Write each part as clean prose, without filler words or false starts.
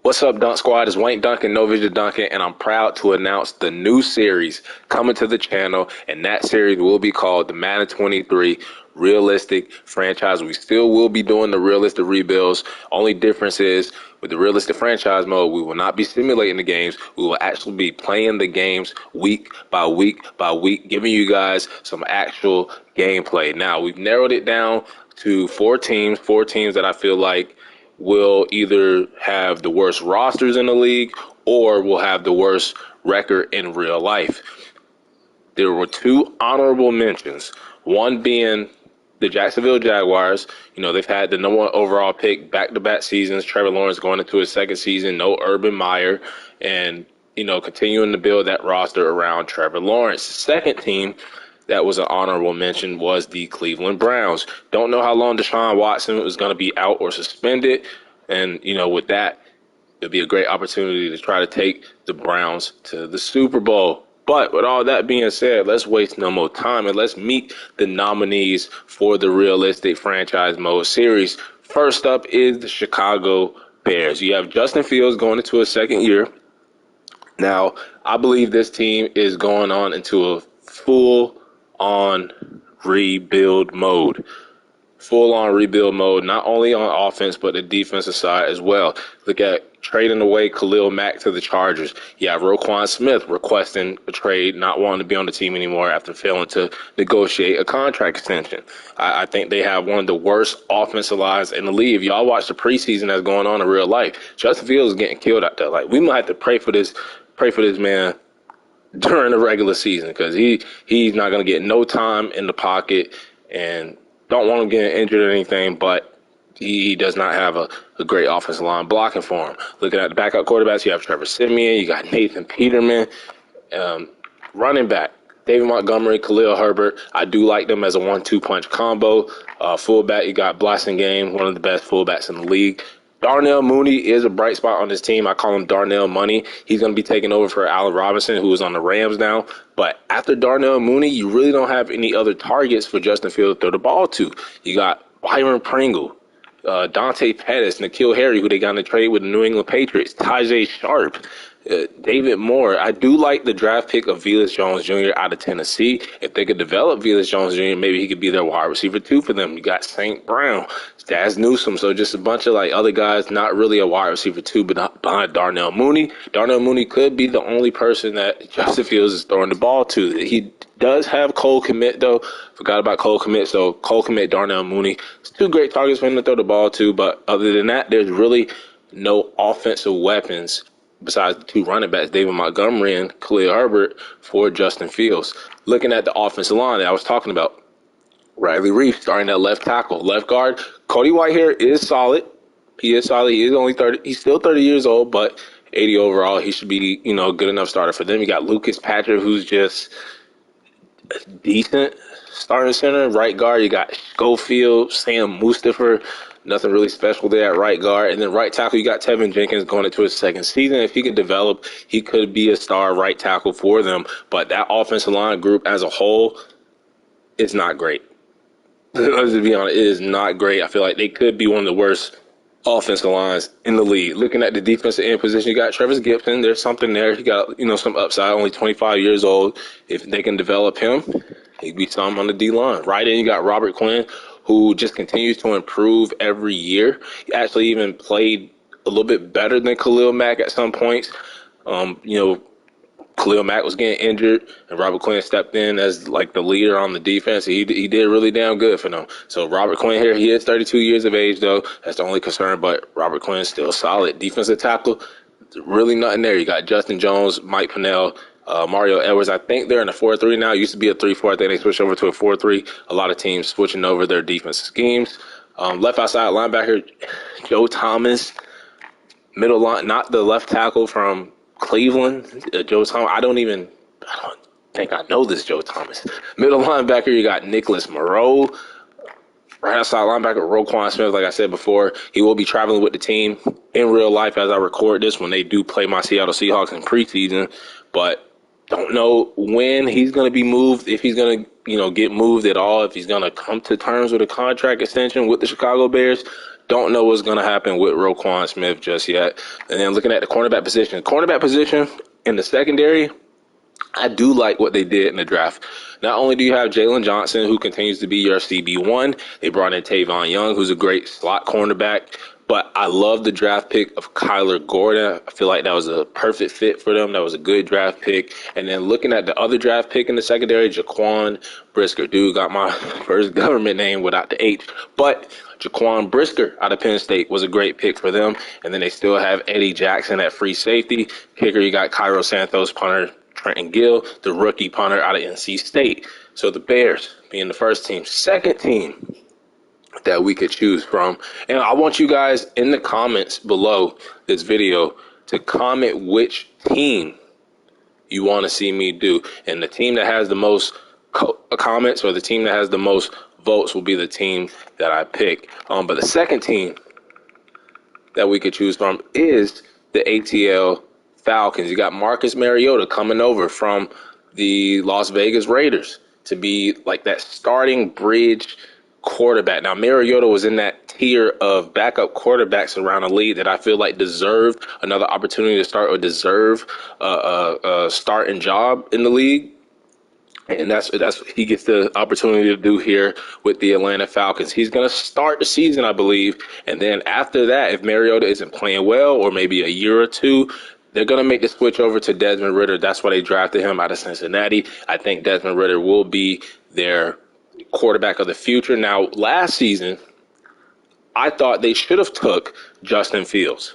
What's up, Dunk Squad? It's Wayne Duncan, No Vision Duncan, and I'm proud to announce the new series coming to the channel, and that series will be called the Madden 23 Realistic Franchise. We still will be doing the realistic rebuilds. Only difference is with the realistic franchise mode, we will not be simulating the games. We will actually be playing the games week by week by week, giving you guys some actual gameplay. Now, we've narrowed it down to four teams that I feel like will either have the worst rosters in the league or will have the worst record in real life. There were two honorable mentions, one being the Jacksonville Jaguars. You know, they've had the number one overall pick back-to-back seasons. Trevor Lawrence going into his second season, no Urban Meyer, and, you know, continuing to build that roster around Trevor Lawrence. The second team that was an honorable mention was the Cleveland Browns. Don't know how long Deshaun Watson was going to be out or suspended. And, you know, with that, it'll be a great opportunity to try to take the Browns to the Super Bowl. But with all that being said, let's waste no more time and let's meet the nominees for the Realistic Franchise Mode series. First up is the Chicago Bears. You have Justin Fields going into his second year. Now, I believe this team is going on into a full-on rebuild mode. Full-on rebuild mode, not only on offense, but the defensive side as well. Look at trading away Khalil Mack to the Chargers. You have Roquan Smith requesting a trade, not wanting to be on the team anymore after failing to negotiate a contract extension. I think they have one of the worst offensive lines in the league. If y'all watch the preseason that's going on in real life, Justin Fields is getting killed out there. Like, we might have to pray for this man during the regular season, because he's not going to get no time in the pocket, and don't want him getting injured or anything, but he does not have a great offensive line blocking for him. Looking at the backup quarterbacks, you have Trevor Siemian, you got Nathan Peterman, running back, David Montgomery, Khalil Herbert. I do like them as a 1-2 punch combo. Fullback, you got Blasingame, one of the best fullbacks in the league. Darnell Mooney is a bright spot on this team. I call him Darnell Money. He's going to be taking over for Allen Robinson, who is on the Rams now. But after Darnell Mooney, you really don't have any other targets for Justin Fields to throw the ball to. You got Byron Pringle, Dante Pettis, N'Keal Harry, who they got in the trade with the New England Patriots, Tajay Sharp, David Moore. I do like the draft pick of Velus Jones Jr. out of Tennessee. If they could develop Velus Jones Jr., maybe he could be their wide receiver 2 for them. You got St. Brown, Daz Newsome. So just a bunch of like other guys, not really a wide receiver 2, but behind Darnell Mooney. Darnell Mooney could be the only person that Justin Fields is throwing the ball to. He does have Cole Kmet, though. Forgot about Cole Kmet. So Cole Kmet, Darnell Mooney. It's two great targets for him to throw the ball to. But other than that, there's really no offensive weapons besides the two running backs, David Montgomery and Khalil Herbert, for Justin Fields. Looking at the offensive line that I was talking about, Riley Reef starting at left tackle. Left guard, Cody Whitehair is solid. He is solid. He is only 30. He's still 30 years old, but 80 overall. He should be, you know, a good enough starter for them. You got Lucas Patrick, who's just a decent starting center. Right guard, you got Schofield, Sam Mustipher. Nothing really special there at right guard. And then right tackle, you got Tevin Jenkins going into his second season. If he could develop, he could be a star right tackle for them. But that offensive line group as a whole is not great. Let's just be honest, it is not great. I feel like they could be one of the worst offensive lines in the league. Looking at the defensive end position, you got Travis Gibson. There's something there. He got, you know, some upside, only 25 years old. If they can develop him, he'd be something on the D-line. Right in, you got Robert Quinn, who just continues to improve every year. He actually even played a little bit better than Khalil Mack at some points. You know, Khalil Mack was getting injured, and Robert Quinn stepped in as like the leader on the defense. He did really damn good for them. So Robert Quinn here, he is 32 years of age, though. That's the only concern, but Robert Quinn is still solid. Defensive tackle, really nothing there. You got Justin Jones, Mike Pennell, Mario Edwards. I think they're in a 4-3 now. It used to be a 3-4. I think they switched over to a 4-3. A lot of teams switching over their defensive schemes. Left outside linebacker, Joe Thomas. Middle line, not the left tackle from Cleveland, Joe Thomas. I don't think I know this Joe Thomas. Middle linebacker, you got Nicholas Moreau. Right outside linebacker, Roquan Smith. Like I said before, he will be traveling with the team in real life as I record this when they do play my Seattle Seahawks in preseason. But don't know when he's going to be moved, if he's going to, you know, get moved at all, if he's going to come to terms with a contract extension with the Chicago Bears. Don't know what's going to happen with Roquan Smith just yet. And then looking at the cornerback position in the secondary, I do like what they did in the draft. Not only do you have Jalen Johnson, who continues to be your CB1, they brought in Tavon Young, who's a great slot cornerback. But I love the draft pick of Kyler Gordon. I feel like that was a perfect fit for them. That was a good draft pick. And then looking at the other draft pick in the secondary, Jaquan Brisker. Dude, got my first government name without the H. But Jaquan Brisker out of Penn State was a great pick for them. And then they still have Eddie Jackson at free safety. Kicker, you got Cairo Santos, punter Trenton Gill, the rookie punter out of NC State. So the Bears being the first team. Second team that we could choose from. And I want you guys in the comments below this video to comment which team you want to see me do. And the team that has the most comments or the team that has the most votes will be the team that I pick. But the second team that we could choose from is the Atl Falcons. You got Marcus Mariota coming over from the Las Vegas Raiders to be like that starting bridge quarterback. Now, Mariota was in that tier of backup quarterbacks around the league that I feel like deserved another opportunity to start or deserve a starting job in the league. And that's what he gets the opportunity to do here with the Atlanta Falcons. He's going to start the season, I believe. And then after that, if Mariota isn't playing well or maybe a year or two, they're going to make the switch over to Desmond Ridder. That's why they drafted him out of Cincinnati. I think Desmond Ridder will be their quarterback of the future. Now, last season, I thought they should have took Justin Fields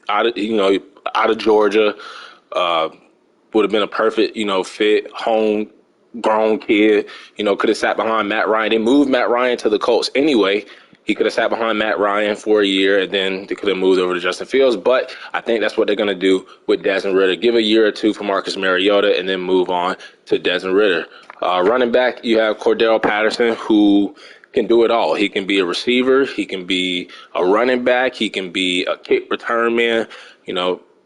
out of Georgia. Would have been a perfect, fit, homegrown kid. Could have sat behind Matt Ryan. They moved Matt Ryan to the Colts anyway. He could have sat behind Matt Ryan for a year, and then they could have moved over to Justin Fields. But I think that's what they're going to do with Desmond Ridder. Give a year or two for Marcus Mariota, and then move on to Desmond Ridder. Running back, you have Cordell Patterson, who can do it all. He can be a receiver. He can be a running back. He can be a kick return man.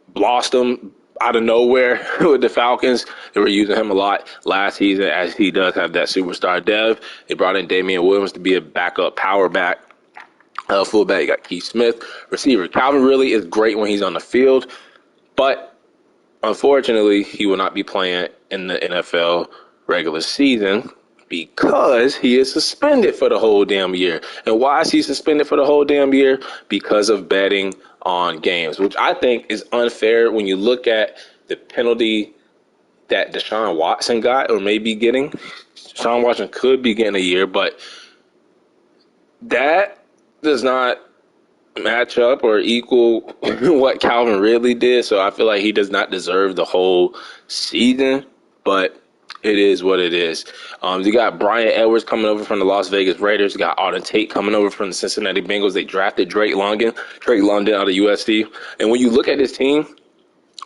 Blossom out of nowhere with the Falcons. They were using him a lot last season, as he does have that superstar dev. They brought in Damian Williams to be a backup power back. Fullback, you got Keith Smith. Receiver, Calvin Ridley is great when he's on the field, but unfortunately, he will not be playing in the NFL regular season because he is suspended for the whole damn year. And why is he suspended for the whole damn year? Because of betting on games, which I think is unfair when you look at the penalty that Deshaun Watson got or may be getting. Deshaun Watson could be getting a year, but that does not match up or equal what Calvin Ridley did. So I feel like he does not deserve the whole season, but it is what it is. You got Brian Edwards coming over from the Las Vegas Raiders. You got Auden Tate coming over from the Cincinnati Bengals. They drafted Drake London out of USC. And when you look at this team,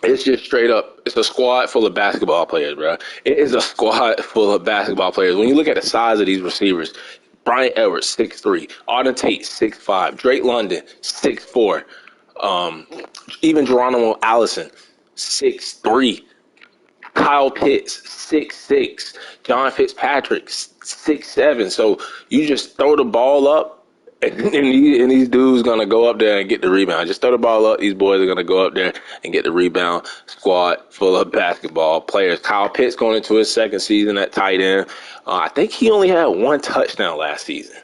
it's just straight up, it's a squad full of basketball players, bro. It is a squad full of basketball players. When you look at the size of these receivers, Brian Edwards, 6'3", Auden Tate, 6'5", Drake London, 6'4", even Geronimo Allison, 6'3", Kyle Pitts, 6'6", John Fitzpatrick, 6'7". So you just throw the ball up, and these dudes going to go up there and get the rebound. Just throw the ball up. These boys are going to go up there and get the rebound. Squad full of basketball players. Kyle Pitts going into his second season at tight end. I think he only had one touchdown last season.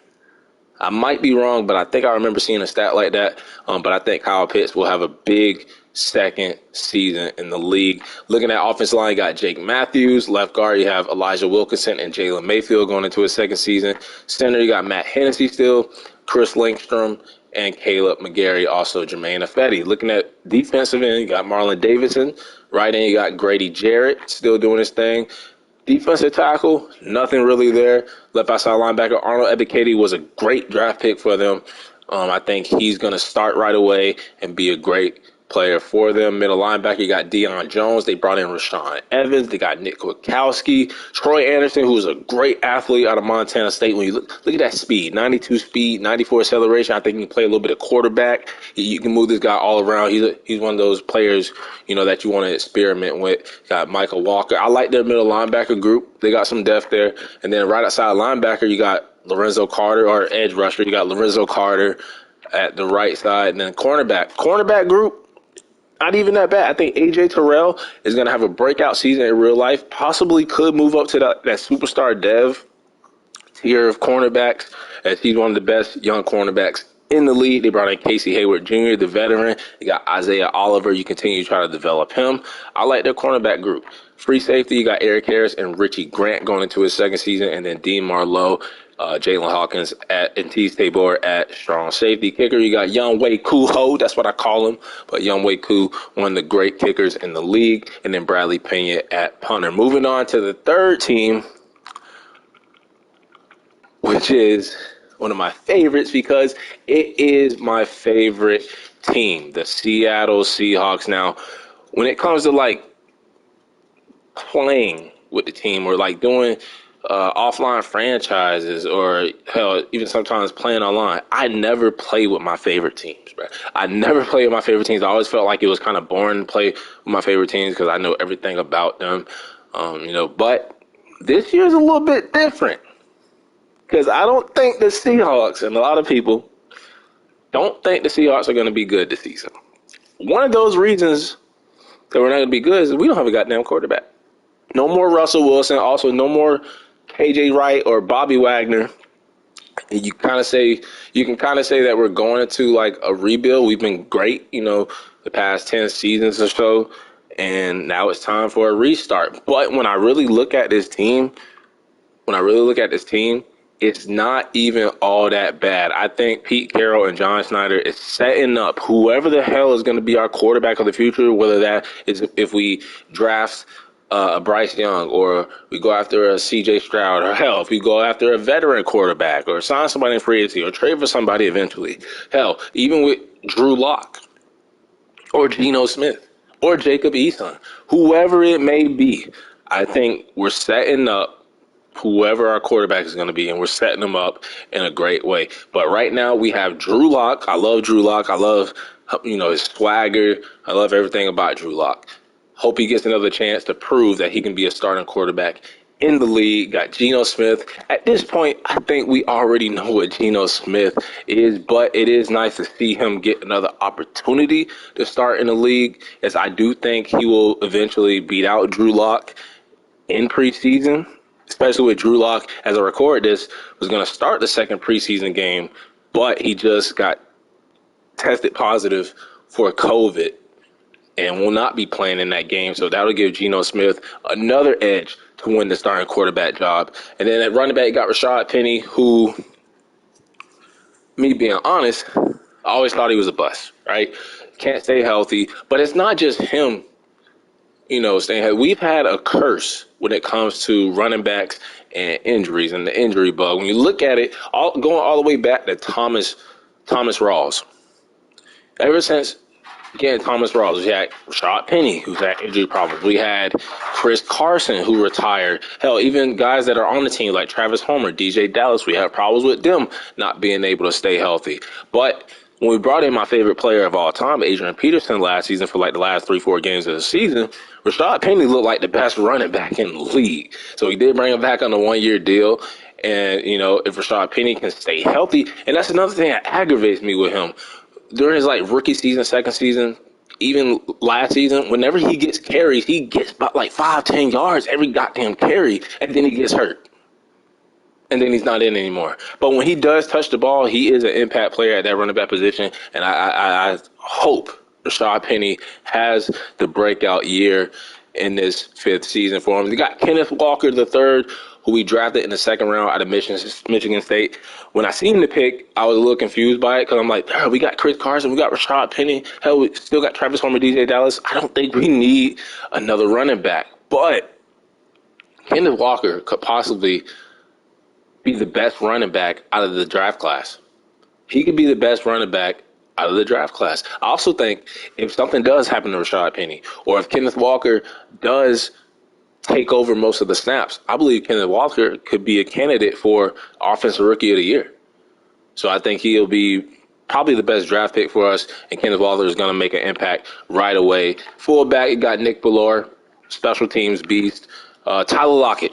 I might be wrong, but I think I remember seeing a stat like that. But I think Kyle Pitts will have a big second season in the league. Looking at offensive line, you got Jake Matthews. Left guard, you have Elijah Wilkinson and Jalen Mayfield going into his second season. Center, you got Matt Hennessy still, Chris Lindstrom, and Caleb McGarry, also Jermaine Ifedi. Looking at defensive end, you got Marlon Davidson. Right end, you got Grady Jarrett still doing his thing. Defensive tackle, nothing really there. Left outside linebacker, Arnold Ebiketie was a great draft pick for them. I think he's going to start right away and be a great player for them. Middle linebacker, you got Deion Jones. They brought in Rashawn Evans. They got Nick Kwiatkowski. Troy Anderson, who was a great athlete out of Montana State. When you look at that speed, 92 speed, 94 acceleration. I think he can play a little bit of quarterback. You can move this guy all around. He's one of those players, that you want to experiment with. Got Michael Walker. I like their middle linebacker group. They got some depth there. And then right outside linebacker, you got Lorenzo Carter, or edge rusher. You got Lorenzo Carter at the right side. And then cornerback group, not even that bad. I think A.J. Terrell is going to have a breakout season in real life. Possibly could move up to that superstar dev tier of cornerbacks, as he's one of the best young cornerbacks in the league. They brought in Casey Hayward Jr., the veteran. They got Isaiah Oliver. You continue to try to develop him. I like their cornerback group. Free safety, you got Eric Harris and Richie Grant going into his second season, and then Dean Marlowe, Jalen Hawkins, and Tease Tabor at strong safety. Kicker, you got Young Wei Koo Ho. That's what I call him. But Young Wei Koo, one of the great kickers in the league. And then Bradley Pena at punter. Moving on to the third team, which is one of my favorites because it is my favorite team, the Seattle Seahawks. Now, when it comes to playing with the team or doing offline franchises, or hell, even sometimes playing online, I never play with my favorite teams, bro. I never play with my favorite teams. I always felt like it was kind of boring to play with my favorite teams because I know everything about them, But this year's a little bit different because I don't think the Seahawks, and a lot of people don't think the Seahawks are going to be good this season. One of those reasons that we're not going to be good is we don't have a goddamn quarterback. No more Russell Wilson. Also, no more KJ Wright or Bobby Wagner. And you can kind of say that we're going into a rebuild. We've been great, the past 10 seasons or so, and now it's time for a restart. But when I really look at this team, it's not even all that bad. I think Pete Carroll and John Schneider is setting up whoever the hell is going to be our quarterback of the future, whether that is if we draft a Bryce Young, or we go after a C.J. Stroud, or hell, if we go after a veteran quarterback, or sign somebody in free agency, or trade for somebody eventually. Hell, even with Drew Lock, or Geno Smith, or Jacob Eason, whoever it may be, I think we're setting up whoever our quarterback is going to be, and we're setting them up in a great way. But right now we have Drew Lock. I love Drew Lock. I love, his swagger. I love everything about Drew Lock. Hope he gets another chance to prove that he can be a starting quarterback in the league. Got Geno Smith. At this point, I think we already know what Geno Smith is, but it is nice to see him get another opportunity to start in the league, as I do think he will eventually beat out Drew Lock in preseason, especially with Drew Lock, as I record this, was going to start the second preseason game, but he just got tested positive for COVID and will not be playing in that game. So that'll give Geno Smith another edge to win the starting quarterback job. And then at running back, you got Rashad Penny, who, me being honest, I always thought he was a bust, right? Can't stay healthy. But it's not just him, staying healthy. We've had a curse when it comes to running backs and injuries and the injury bug. When you look at it, going all the way back to Thomas Rawls. Ever since again, Thomas Rawls, we had Rashad Penny, who's had injury problems. We had Chris Carson, who retired. Hell, even guys that are on the team like Travis Homer, DJ Dallas, we had problems with them not being able to stay healthy. But when we brought in my favorite player of all time, Adrian Peterson, last season for the last 3-4 games of the season, Rashad Penny looked like the best running back in the league. So he did bring him back on a 1-year deal. And, if Rashad Penny can stay healthy, and that's another thing that aggravates me with him. During his rookie season, second season, even last season, whenever he gets carries, he gets about 5-10 yards every goddamn carry, and then he gets hurt. And then he's not in anymore. But when he does touch the ball, he is an impact player at that running back position. And I hope Rashad Penny has the breakout year in this fifth season for him. They got Kenneth Walker III, who we drafted in the second round out of Michigan State. When I seen the pick, I was a little confused by it because I'm like, we got Chris Carson, we got Rashad Penny. Hell, we still got Travis Homer, DJ Dallas. I don't think we need another running back. But Kenneth Walker could possibly be the best running back out of the draft class. He could be the best running back out of the draft class. I also think if something does happen to Rashad Penny, or if Kenneth Walker does take over most of the snaps, I believe Kenneth Walker could be a candidate for Offensive Rookie of the Year. So I think he'll be probably the best draft pick for us, and Kenneth Walker is going to make an impact right away. Fullback, you got Nick Bellore, special teams beast. Tyler Lockett.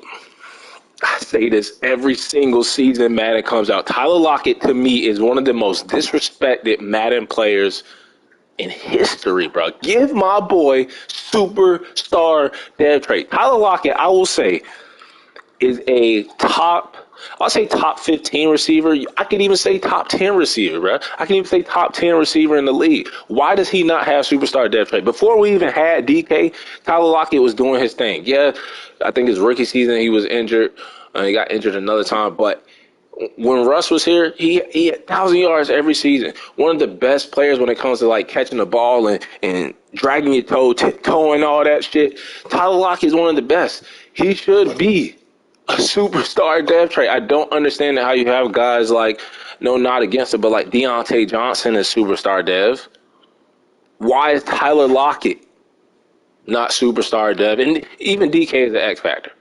I say this every single season Madden comes out. Tyler Lockett, to me, is one of the most disrespected Madden players in history, bro. Give my boy superstar dev trait. Tyler Lockett, I will say, is I'll say top 15 receiver. I could even say top 10 receiver, bro. I can even say top 10 receiver in the league. Why does he not have superstar depth trait? Before we even had DK, Tyler Lockett was doing his thing. Yeah, I think his rookie season he was injured. He got injured another time, but when Russ was here, he had 1,000 yards every season. One of the best players when it comes to like catching the ball and dragging your toe, tiptoeing, all that shit. Tyler Lockett is one of the best. He should be a superstar dev trait. I don't understand how you have guys like, no, not against it, but like Deontay Johnson is superstar dev. Why is Tyler Lockett not superstar dev? And even DK is the X factor,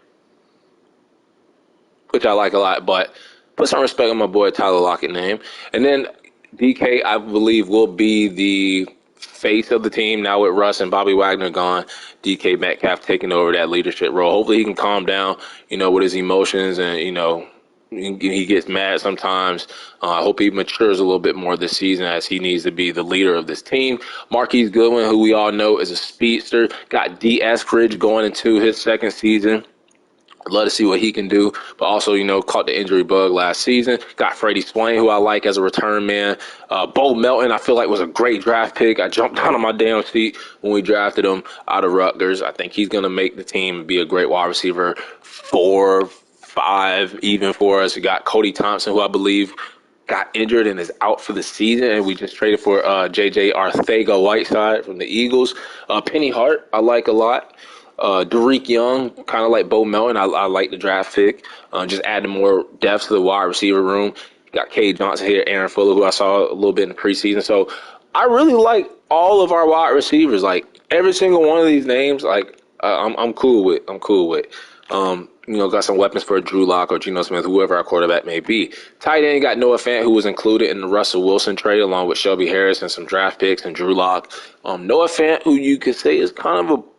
which I like a lot, but put some respect on my boy Tyler Lockett name. And then DK, I believe, will be the face of the team now with Russ and Bobby Wagner gone. DK Metcalf taking over that leadership role. Hopefully he can calm down, with his emotions and, he gets mad sometimes. I hope he matures a little bit more this season as he needs to be the leader of this team. Marquis Goodwin, who we all know is a speedster, got D. Eskridge going into his second season. I'd love to see what he can do, but also, caught the injury bug last season. Got Freddie Swain, who I like as a return man. Bo Melton, I feel like was a great draft pick. I jumped down on my damn seat when we drafted him out of Rutgers. I think he's going to make the team and be a great wide receiver 4, 5, even for us. We got Cody Thompson, who I believe got injured and is out for the season, and we just traded for J.J. Arcega-Whiteside from the Eagles. Penny Hart, I like a lot. Derek Young, kind of like Bo Melton. I like the draft pick. Just adding more depth to the wide receiver room. Got Cade Johnson here, Aaron Fuller, who I saw a little bit in the preseason. So I really like all of our wide receivers. Like every single one of these names, like I'm cool with. Got some weapons for Drew Lock or Geno Smith, whoever our quarterback may be. Tight end, got Noah Fant, who was included in the Russell Wilson trade, along with Shelby Harris and some draft picks and Drew Lock. Noah Fant, who you could say is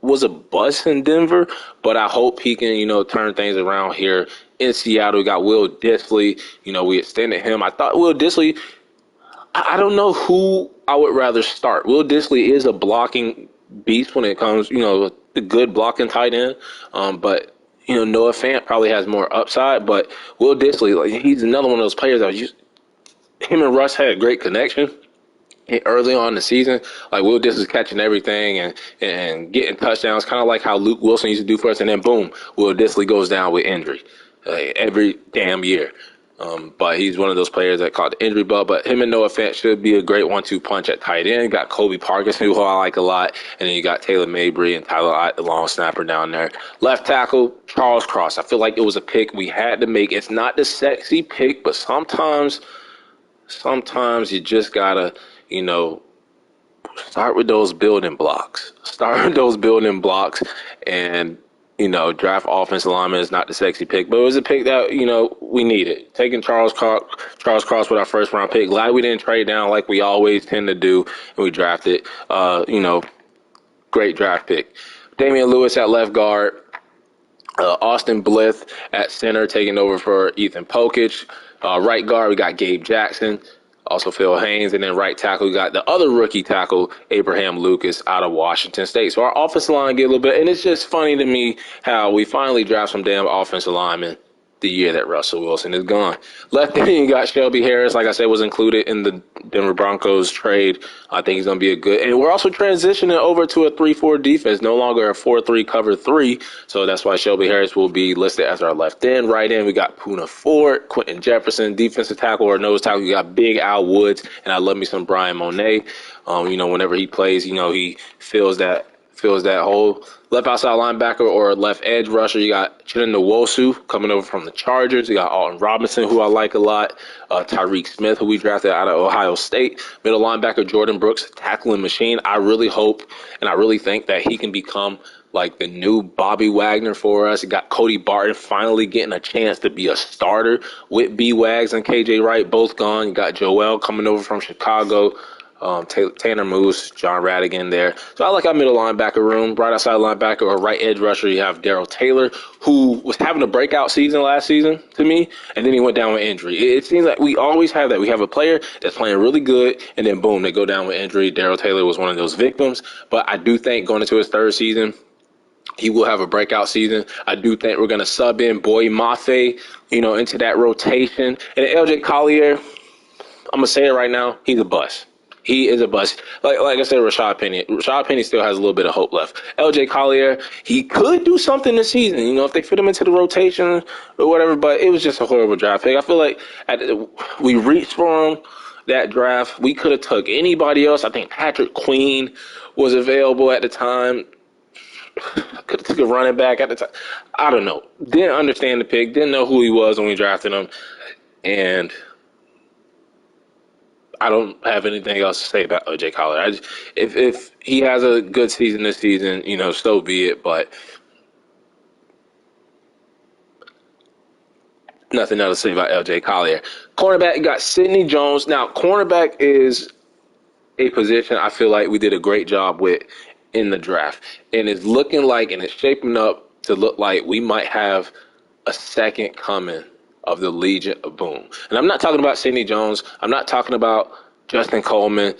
was a bust in Denver, but I hope he can, turn things around here in Seattle. We got Will Dissly. We extended him. I thought Will Dissly, I don't know who I would rather start. Will Dissly is a blocking beast when it comes, the good blocking tight end, but Noah Fant probably has more upside, but Will Dissly, he's another one of those players that him and Russ had a great connection early on in the season. Like Will Dissly's catching everything and getting touchdowns, kind of like how Luke Wilson used to do for us, and then boom, Will Dissly goes down with injury every damn year. But he's one of those players that caught the injury bug. But him and Noah Fant should be a great 1-2 punch at tight end. Got Kobe Parkinson, who I like a lot. And then you got Taylor Mabry and Tyler Ott, the long snapper down there. Left tackle, Charles Cross. I feel like it was a pick we had to make. It's not the sexy pick, but sometimes you just got to, start with those building blocks. And draft offensive lineman is not the sexy pick, but it was a pick that, we needed. Taking Charles Cross with our first round pick. Glad we didn't trade down like we always tend to do, and we drafted, great draft pick. Damian Lewis at left guard. Austin Blythe at center, taking over for Ethan Pokich. Right guard, we got Gabe Jackson. Also Phil Haynes, and then right tackle, we got the other rookie tackle, Abraham Lucas, out of Washington State. So our offensive line get a little bit, and it's just funny to me how we finally draft some damn offensive linemen the year that Russell Wilson is gone. Left end, you got Shelby Harris, like I said, was included in the Denver Broncos trade. I think he's going to be a good, and we're also transitioning over to a 3-4 defense, no longer a 4-3 cover 3. So that's why Shelby Harris will be listed as our left end. Right end, we got Poona Ford, Quentin Jefferson, defensive tackle or nose tackle. We got Big Al Woods, and I love me some Brian Monet. Whenever he plays, he fills that fills that hole. Left outside linebacker or left edge rusher, you got Geno Smith coming over from the Chargers. You got Alton Robinson, who I like a lot. Tyreek Smith, who we drafted out of Ohio State. Middle linebacker Jordan Brooks, tackling machine. I really hope and I really think that he can become like the new Bobby Wagner for us. You got Cody Barton finally getting a chance to be a starter with B. Wags and KJ Wright both gone. You got Joel coming over from Chicago. Tanner Moose, John Radigan there. So I like our middle linebacker room. Right outside linebacker or right edge rusher, you have Darrell Taylor, who was having a breakout season last season to me, and then he went down with injury. It seems like we always have that. We have a player that's playing really good, and then boom, they go down with injury. Darrell Taylor was one of those victims, but I do think going into his third season, he will have a breakout season. I do think we're going to sub in Boy Mafe, into that rotation. And LJ Collier, I'm going to say it right now, he's a bust. He is a bust. Like I said, Rashad Penny. Rashad Penny still has a little bit of hope left. LJ Collier, he could do something this season, if they fit him into the rotation or whatever, but it was just a horrible draft pick. I feel like we reached for him that draft. We could have took anybody else. I think Patrick Quinn was available at the time. Could have took a running back at the time. I don't know. Didn't understand the pick. Didn't know who he was when we drafted him. And I don't have anything else to say about OJ Collier. If he has a good season this season, so be it. But nothing else to say about LJ Collier. Cornerback, you got Sidney Jones. Now, cornerback is a position I feel like we did a great job with in the draft. And it's looking like, and it's shaping up to look like we might have a second coming of the Legion of Boom. And I'm not talking about Sidney Jones. I'm not talking about Justin Coleman,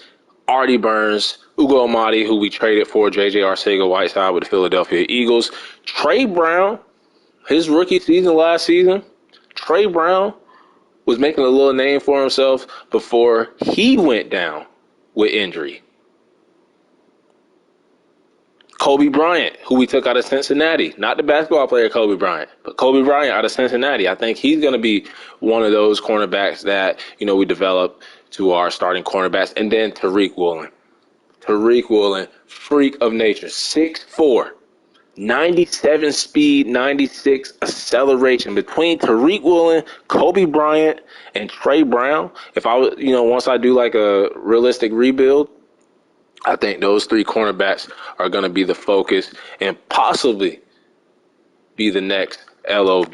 Artie Burns, Ugo Amadi, who we traded for, J.J. Arcega-Whiteside with the Philadelphia Eagles. Trey Brown, his rookie season last season, Trey Brown was making a little name for himself before he went down with injury. Kobe Bryant, who we took out of Cincinnati, not the basketball player Kobe Bryant, but Kobe Bryant out of Cincinnati. I think he's going to be one of those cornerbacks that, we develop to our starting cornerbacks. And then Tariq Woolen. Tariq Woolen, freak of nature, 6'4", 97 speed, 96 acceleration. Between Tariq Woolen, Kobe Bryant, and Trey Brown, if I was, once I do like a realistic rebuild, I think those three cornerbacks are going to be the focus and possibly be the next LOB.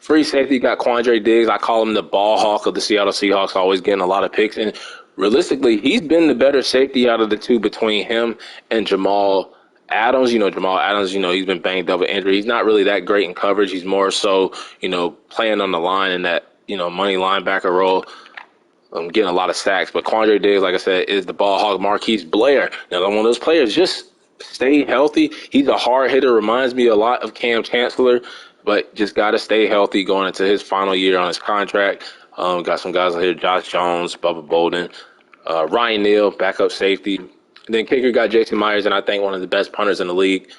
Free safety, got Quandre Diggs. I call him the ball hawk of the Seattle Seahawks, always getting a lot of picks. And realistically, he's been the better safety out of the two between him and Jamal Adams. Jamal Adams, he's been banged up with injury. He's not really that great in coverage. He's more so, playing on the line in that, money linebacker role. Getting a lot of sacks, but Quandre Diggs, like I said, is the ball hog. Marquise Blair, now one of those players, just stay healthy. He's a hard hitter, reminds me a lot of Cam Chancellor, but just got to stay healthy going into his final year on his contract. Got some guys on here, Josh Jones, Bubba Bolden, Ryan Neal, backup safety. And then kicker got Jason Myers, and I think one of the best punters in the league,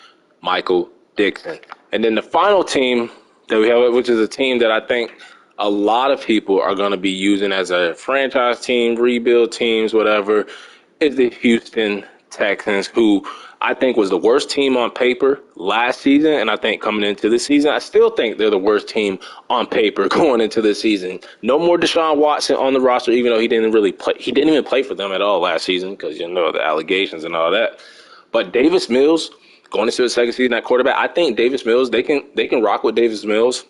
Michael Dixon. And then the final team that we have, which is a team that I think a lot of people are going to be using as a franchise team, rebuild teams, whatever, is the Houston Texans, who I think was the worst team on paper last season. And I think coming into this season, I still think they're the worst team on paper going into this season. No more Deshaun Watson on the roster, even though he didn't really play. He didn't even play for them at all last season because, the allegations and all that. But Davis Mills going into the second season at quarterback, I think Davis Mills, they can rock with Davis Mills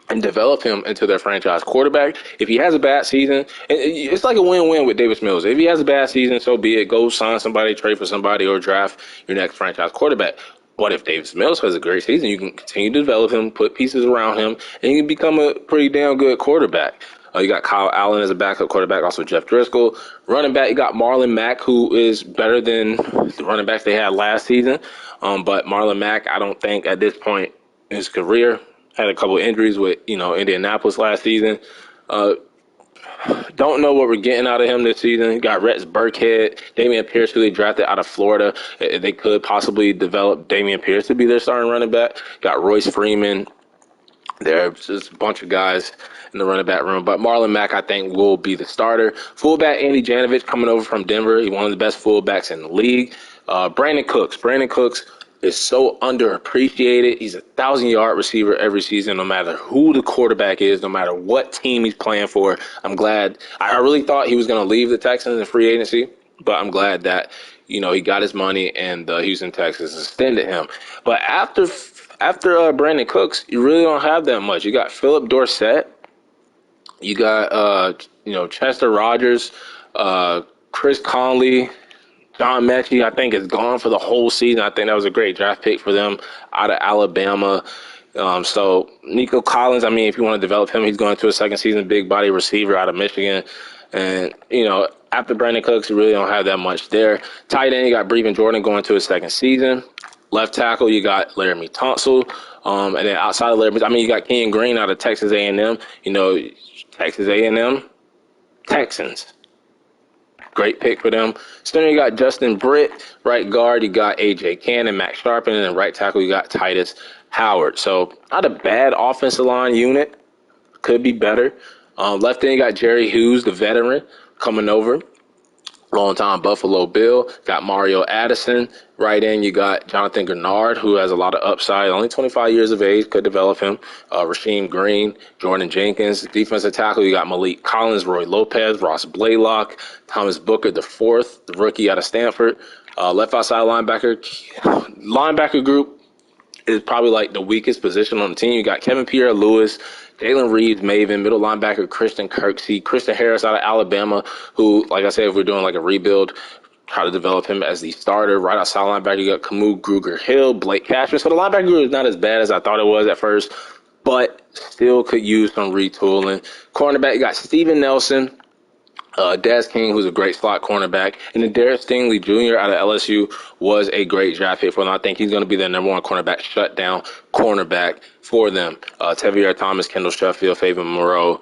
and develop him into their franchise quarterback. If he has a bad season, it's like a win-win with Davis Mills. If he has a bad season, so be it. Go sign somebody, trade for somebody, or draft your next franchise quarterback. But if Davis Mills has a great season, you can continue to develop him, put pieces around him, and you can become a pretty damn good quarterback. You got Kyle Allen as a backup quarterback, also Jeff Driscoll. Running back, you got Marlon Mack, who is better than the running backs they had last season. But Marlon Mack, I don't think at this point in his career, had a couple of injuries with, Indianapolis last season. Don't know what we're getting out of him this season. Got Rex Burkhead, Damian Pierce, who they drafted out of Florida. They could possibly develop Damian Pierce to be their starting running back. Got Royce Freeman. There's just a bunch of guys in the running back room. But Marlon Mack, I think, will be the starter. Fullback Andy Janovich coming over from Denver. He's one of the best fullbacks in the league. Brandon Cooks. Brandon Cooks, is so underappreciated. He's a 1,000-yard receiver every season, no matter who the quarterback is, no matter what team he's playing for. I'm glad. I really thought he was going to leave the Texans in free agency, but I'm glad that, he got his money and the Houston Texans extended him. But after Brandon Cooks, you really don't have that much. You got Philip Dorsett. You got, Chester Rogers, Chris Conley, John Mechie, I think, is gone for the whole season. I think that was a great draft pick for them out of Alabama. So Nico Collins, if you want to develop him, he's going to a second season, big body receiver out of Michigan. And, after Brandon Cooks, you really don't have that much there. Tight end, you got Breven Jordan going to his second season. Left tackle, you got Laramie Tunsil. And then outside of Laramie, you got Kenyon Green out of Texas A&M. Texas A&M, Texans. Great pick for them. Center, you got Justin Britt. Right guard, you got A.J. Cannon, Max Sharpen. And then right tackle, you got Titus Howard. So not a bad offensive line unit. Could be better. Left end, you got Jerry Hughes, the veteran, coming over. Long-time Buffalo Bill. Got Mario Addison. Right in, you got Jonathan Grenard, who has a lot of upside. Only 25 years of age. Could develop him. Rasheem Green, Jordan Jenkins. Defensive tackle, you got Malik Collins, Roy Lopez, Ross Blaylock, Thomas Booker the fourth, the rookie out of Stanford. Left outside linebacker group is probably like the weakest position on the team. You got Kevin Pierre-Louis, Jalen Reeves, Maven, middle linebacker Christian Kirksey, Christian Harris out of Alabama, who, like I said, if we're doing like a rebuild, try to develop him as the starter. Right outside linebacker, you got Camus Gruger-Hill, Blake Cashman. So the linebacker group is not as bad as I thought it was at first, but still could use some retooling. Cornerback, you got Steven Nelson, Des King, who's a great slot cornerback, and then Derek Stingley Jr. out of LSU was a great draft pick for them. I think he's going to be their number one cornerback, shutdown cornerback for them. Tevier Thomas, Kendall Sheffield, Fabian Moreau,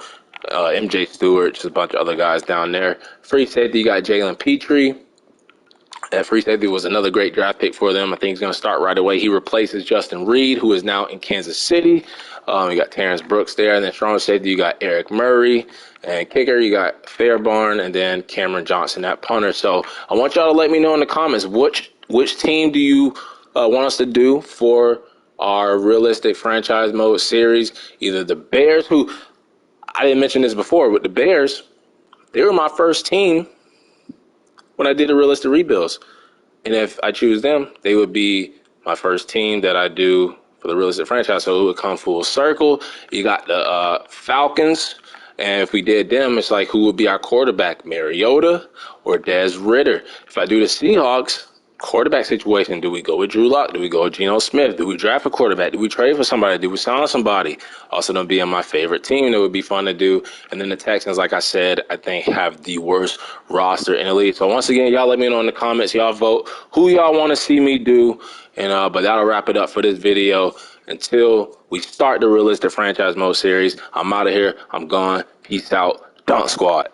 MJ Stewart, just a bunch of other guys down there. Free safety, you got Jalen Petrie. That free safety was another great draft pick for them. I think he's going to start right away. He replaces Justin Reed, who is now in Kansas City. You got Terrence Brooks there. And then strong safety, you got Eric Murray. And kicker, you got Fairbarn and then Cameron Johnson at punter. So I want y'all to let me know in the comments, which team do you want us to do for our realistic franchise mode series? Either the Bears, who I didn't mention this before, but the Bears, they were my first team when I did the realistic rebuilds. And if I choose them, they would be my first team that I do for the realistic franchise. So it would come full circle. You got the Falcons. And if we did them, it's like, who would be our quarterback, Mariota or Des Ridder? If I do the Seahawks, quarterback situation, do we go with Drew Lock? Do we go with Geno Smith? Do we draft a quarterback? Do we trade for somebody? Do we sign somebody? Also going to be on my favorite team that would be fun to do. And then the Texans, like I said, I think have the worst roster in the league. So once again, y'all let me know in the comments. Y'all vote who y'all want to see me do. And but that'll wrap it up for this video. Until we start the realistic franchise mode series, I'm out of here. I'm gone. Peace out. Dunk Squad.